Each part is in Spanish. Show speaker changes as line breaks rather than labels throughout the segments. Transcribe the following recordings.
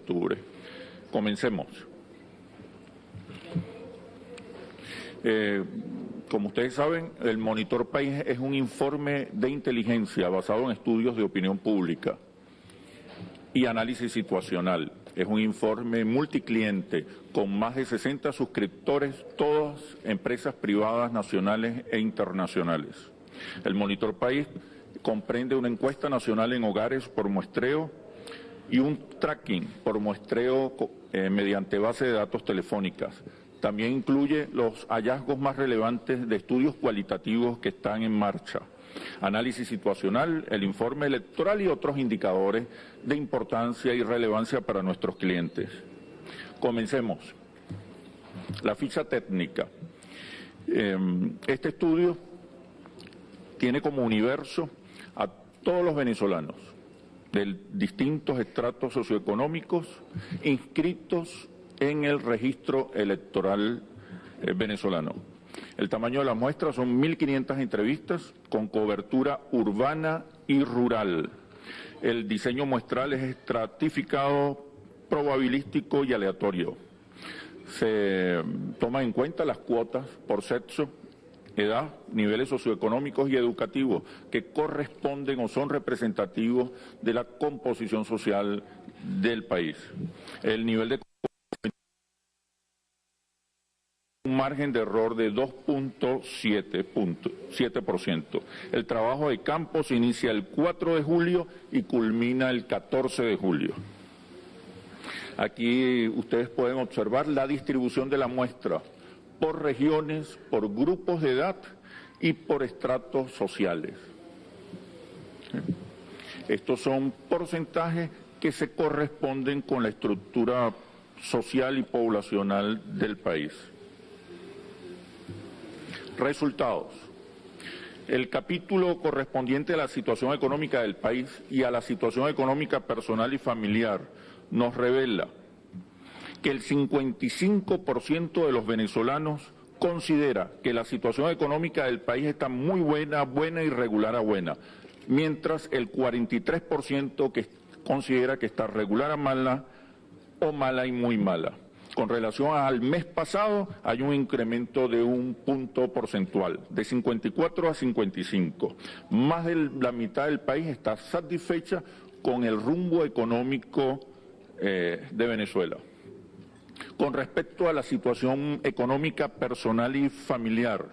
octubre. Comencemos. Como ustedes saben, el Monitor País es un informe de inteligencia basado en estudios de opinión pública y análisis situacional. Es un informe multicliente con más de 60 suscriptores, todas empresas privadas nacionales e internacionales. El Monitor País comprende una encuesta nacional en hogares por muestreo y un tracking por muestreo mediante base de datos telefónicas. También incluye los hallazgos más relevantes de estudios cualitativos que están en marcha, análisis situacional, el informe electoral y otros indicadores de importancia y relevancia para nuestros clientes. Comencemos. La ficha técnica. Este estudio tiene como universo a todos los venezolanos de distintos estratos socioeconómicos inscritos en el registro electoral venezolano. El tamaño de la muestra son 1.500 entrevistas con cobertura urbana y rural. El diseño muestral es estratificado, probabilístico y aleatorio. Se toman en cuenta las cuotas por sexo, edad, niveles socioeconómicos y educativos que corresponden o son representativos de la composición social del país. El nivel de un margen de error de 2.7%. El trabajo de campo se inicia el 4 de julio y culmina el 14 de julio. Aquí ustedes pueden observar la distribución de la muestra por regiones, por grupos de edad y por estratos sociales. Estos son porcentajes que se corresponden con la estructura social y poblacional del país. Resultados. El capítulo correspondiente a la situación económica del país y a la situación económica personal y familiar nos revela que el 55% de los venezolanos considera que la situación económica del país está muy buena, buena y regular a buena, mientras el 43% que considera que está regular a mala o mala y muy mala. Con relación al mes pasado hay un incremento de 1 punto porcentual, de 54 a 55. Más de la mitad del país está satisfecha con el rumbo económico de Venezuela. Con respecto a la situación económica personal y familiar,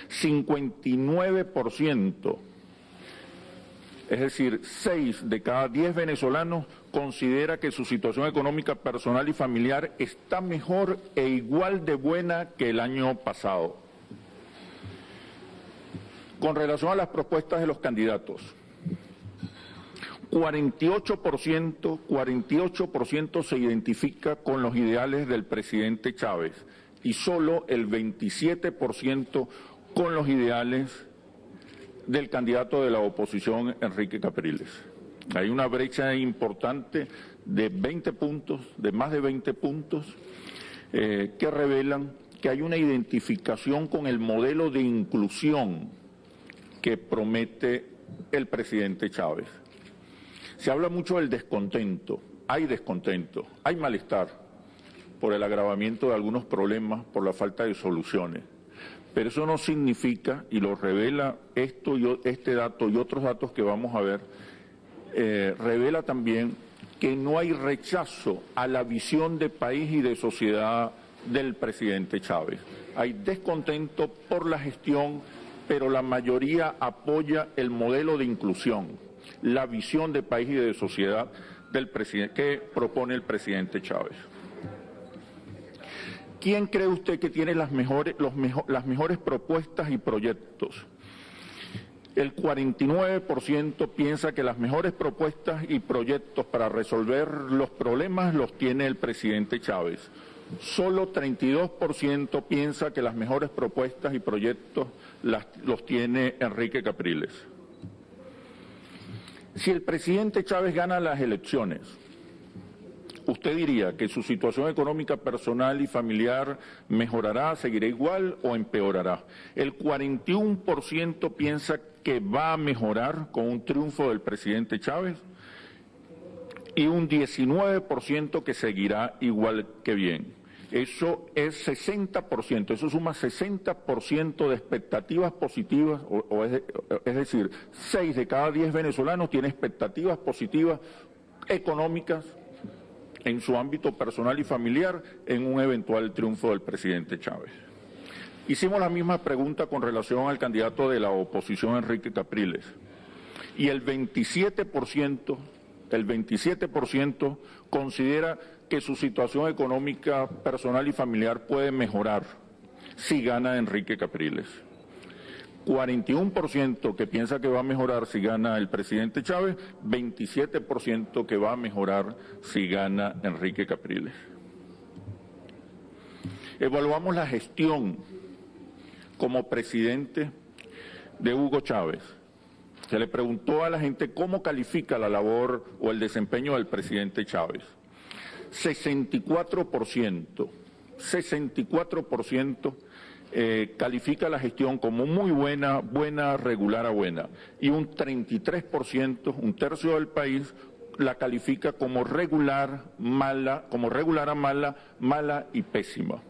59%, es decir, 6 de cada 10 venezolanos considera que su situación económica personal y familiar está mejor e igual de buena que el año pasado. Con relación a las propuestas de los candidatos, 48% se identifica con los ideales del presidente Chávez y solo el 27% con los ideales del candidato de la oposición, Enrique Capriles. Hay una brecha importante de 20 puntos, de más de 20 puntos, que revelan que hay una identificación con el modelo de inclusión que promete el presidente Chávez. Se habla mucho del descontento, hay malestar por el agravamiento de algunos problemas, por la falta de soluciones. Pero eso no significa, y lo revela este dato y otros datos que vamos a ver, revela también que no hay rechazo a la visión de país y de sociedad del presidente Chávez. Hay descontento por la gestión, pero la mayoría apoya el modelo de inclusión, la visión de país y de sociedad del presidente que propone el presidente Chávez. ¿Quién cree usted que tiene las mejores propuestas y proyectos? El 49% piensa que las mejores propuestas y proyectos para resolver los problemas los tiene el presidente Chávez. Solo 32% piensa que las mejores propuestas y proyectos los tiene Enrique Capriles. Si el presidente Chávez gana las elecciones, ¿usted diría que su situación económica personal y familiar mejorará, seguirá igual o empeorará? El 41% piensa que va a mejorar con un triunfo del presidente Chávez. y un 19% que seguirá igual que bien. Eso es 60%, eso suma 60% de expectativas positivas, es decir, 6 de cada 10 venezolanos tienen expectativas positivas económicas en su ámbito personal y familiar en un eventual triunfo del presidente Chávez. Hicimos la misma pregunta con relación al candidato de la oposición, Enrique Capriles, y el 27% considera que su situación económica personal y familiar puede mejorar si gana Enrique Capriles. 41% que piensa que va a mejorar si gana el presidente Chávez, 27% que va a mejorar si gana Enrique Capriles. Evaluamos la gestión como presidente de Hugo Chávez. Se le preguntó a la gente cómo califica la labor o el desempeño del presidente Chávez. 64% califica la gestión como muy buena, regular a buena. Y un 33%, un tercio del país, la califica como regular, mala, mala y pésima.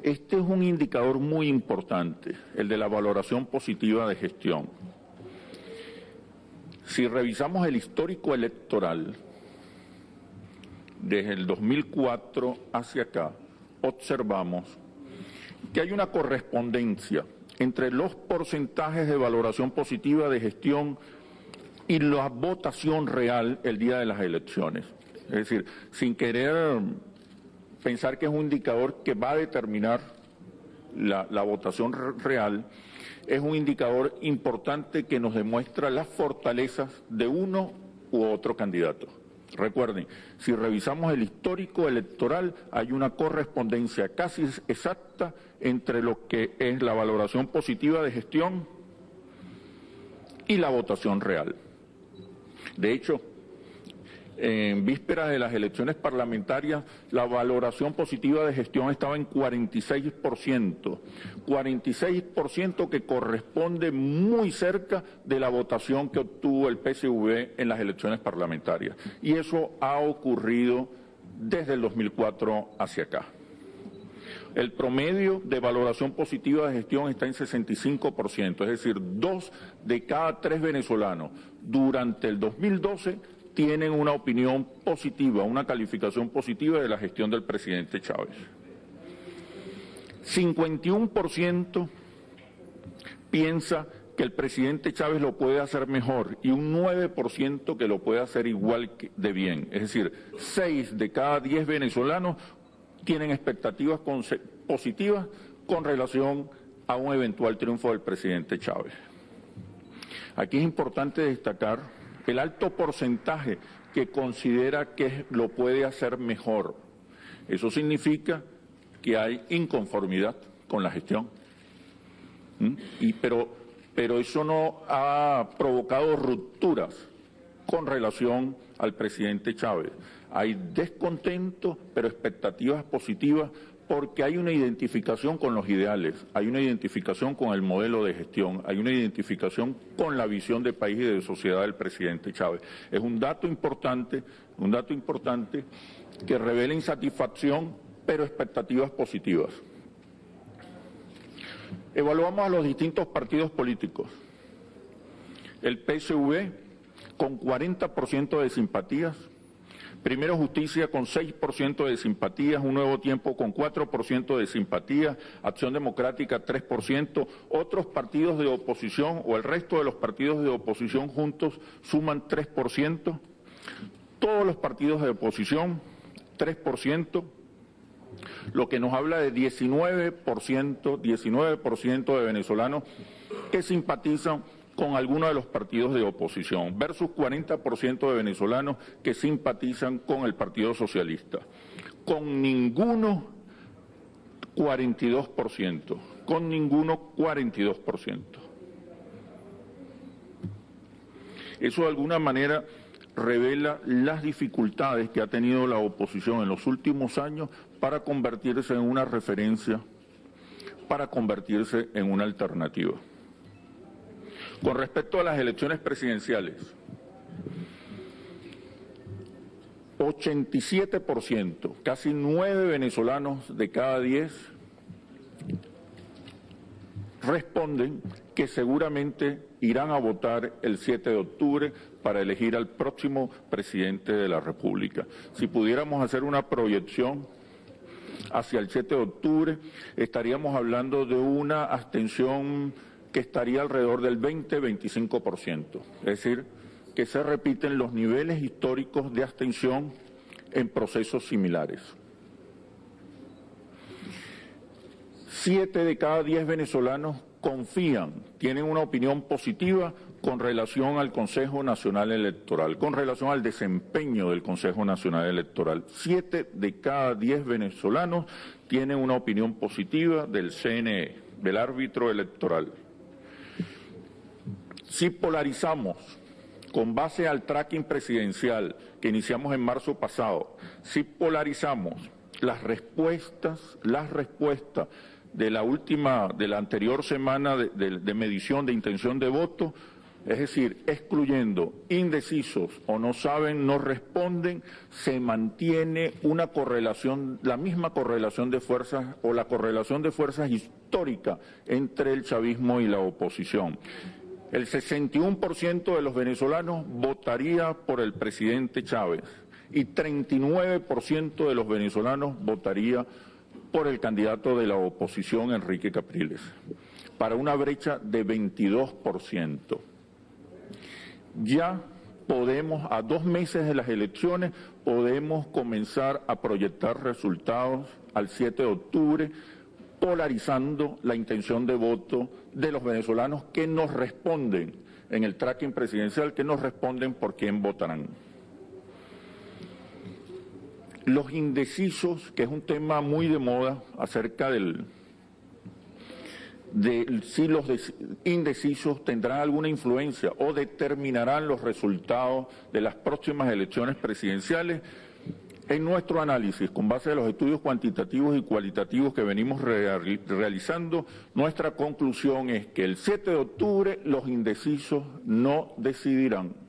Este es un indicador muy importante, el de la valoración positiva de gestión. Si revisamos el histórico electoral, desde el 2004 hacia acá, observamos que hay una correspondencia entre los porcentajes de valoración positiva de gestión y la votación real el día de las elecciones. Es decir, sin querer pensar que es un indicador que va a determinar la votación real, es un indicador importante que nos demuestra las fortalezas de uno u otro candidato. Recuerden, si revisamos el histórico electoral, hay una correspondencia casi exacta entre lo que es la valoración positiva de gestión y la votación real. De hecho, en vísperas de las elecciones parlamentarias, la valoración positiva de gestión estaba en 46% que corresponde muy cerca de la votación que obtuvo el PSV en las elecciones parlamentarias. Y eso ha ocurrido desde el 2004 hacia acá. El promedio de valoración positiva de gestión está en 65%, es decir, 2 de cada 3 venezolanos durante el 2012 tienen una opinión positiva, una calificación positiva de la gestión del presidente Chávez. 51% piensa que el presidente Chávez lo puede hacer mejor y un 9% que lo puede hacer igual de bien. Es decir, 6 de cada 10 venezolanos tienen expectativas positivas con relación a un eventual triunfo del presidente Chávez. Aquí es importante destacar el alto porcentaje que considera que lo puede hacer mejor. Eso significa que hay inconformidad con la gestión. Pero eso no ha provocado rupturas con relación al presidente Chávez. Hay descontento, pero expectativas positivas, porque hay una identificación con los ideales, hay una identificación con el modelo de gestión, hay una identificación con la visión de país y de sociedad del presidente Chávez. Es un dato importante que revela insatisfacción, pero expectativas positivas. Evaluamos a los distintos partidos políticos. El PSV con 40% de simpatías, Primero Justicia con 6% de simpatías, Un Nuevo Tiempo con 4% de simpatías, Acción Democrática 3%, otros partidos de oposición o el resto de los partidos de oposición juntos suman 3%, todos los partidos de oposición 3%, lo que nos habla de 19% de venezolanos que simpatizan con alguno de los partidos de oposición, versus 40% de venezolanos que simpatizan con el Partido Socialista. Con ninguno 42%, con ninguno 42%. Eso de alguna manera revela las dificultades que ha tenido la oposición en los últimos años para convertirse en una referencia, para convertirse en una alternativa. Con respecto a las elecciones presidenciales, 87%, casi 9 venezolanos de cada 10 responden que seguramente irán a votar el 7 de octubre para elegir al próximo presidente de la República. Si pudiéramos hacer una proyección hacia el 7 de octubre, estaríamos hablando de una abstención que estaría alrededor del 20-25%, es decir, que se repiten los niveles históricos de abstención en procesos similares. 7 de cada 10 venezolanos confían, tienen una opinión positiva con relación al Consejo Nacional Electoral, con relación al desempeño del Consejo Nacional Electoral. 7 de cada 10 venezolanos tienen una opinión positiva del CNE, del árbitro electoral. Si polarizamos con base al tracking presidencial que iniciamos en marzo pasado, si polarizamos las respuestas de la anterior semana de medición de intención de voto, es decir, excluyendo indecisos o no saben, no responden, se mantiene una correlación, la misma correlación de fuerzas o la correlación de fuerzas histórica entre el chavismo y la oposición. El 61% de los venezolanos votaría por el presidente Chávez y 39% de los venezolanos votaría por el candidato de la oposición, Enrique Capriles, para una brecha de 22%. Ya podemos, a 2 meses de las elecciones, podemos comenzar a proyectar resultados al 7 de octubre, polarizando la intención de voto de los venezolanos que nos responden en el tracking presidencial, que nos responden por quién votarán. Los indecisos, que es un tema muy de moda acerca de si los indecisos tendrán alguna influencia o determinarán los resultados de las próximas elecciones presidenciales. En nuestro análisis, con base a los estudios cuantitativos y cualitativos que venimos realizando, nuestra conclusión es que el 7 de octubre los indecisos no decidirán.